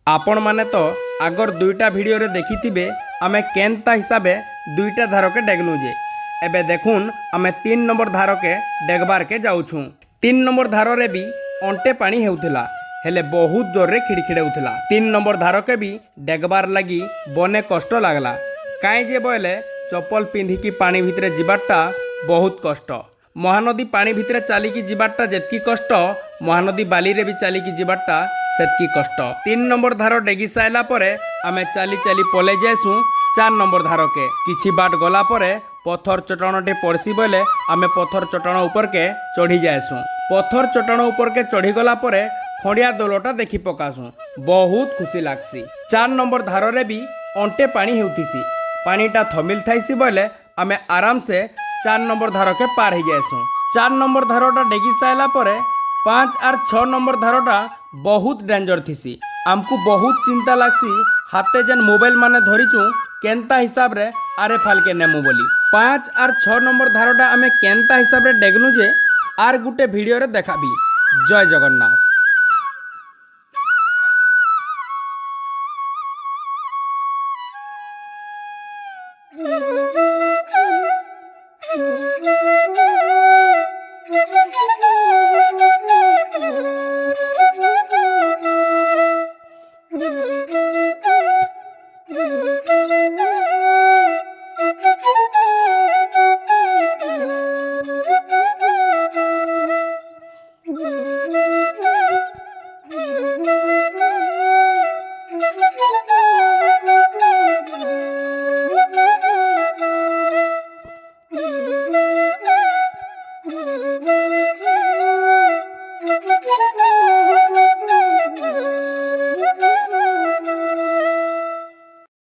आपण माने तो आगर दुईटा वीडियो रे देखिथिबे आमे केनता हिसाबे दुईटा धारके डेगलु जे एबे देखुन आमे 3 नंबर धारके डेगबार के जाउछु। 3 नंबर धार रे भी अंटे पानी हेउथिला हेले बहुत जोर रे खिड़खिड़ाउथिला। 3 नंबर धारके भी डेगबार लगी बने कष्ट लागला काई जे बोले चप्पल पिंधिकी पानी भितरे जिबाटा बहुत कष्ट। महानदी पानी भितरे चलिकी जिबाटा जेतकी कष्ट महानदी बाली रे भी चलिकी जिबाटा सेतकी कष्ट। 3 नंबर धार डेगी साइला परे आमे चली चली पले जाएसु 4 नंबर धार के किछि बाट गला परे पत्थर चटाणटे पड़सी बोले आमे पत्थर चटाण ऊपर के चढ़ी जाएसु। पत्थर चटाण ऊपर के चढ़ी गला परे खंडिया दलोटा देखि पकासु बहुत खुशी लागसी। 4 नंबर धार रे भी अंटे पानी हेउथिसी पानीटा थमिल थाइसी बोले आमे आराम से 4 नंबर धार के पार ही जाएसु। 4 नंबर धारटा डेगी साइला परे 5 और 6 नंबर धारटा बहुत डेंजर थीसी आमको बहुत चिंता लागसी हाथे जेन मोबाइल माने धरिचु केनता हिसाब रे आरे फाल के नेमु बोली। 5 और 6 नंबर धारटा आमे केनता हिसाब रे डेगनु जे आर गुटे वीडियो रे देखाबी। जय जगन्नाथ।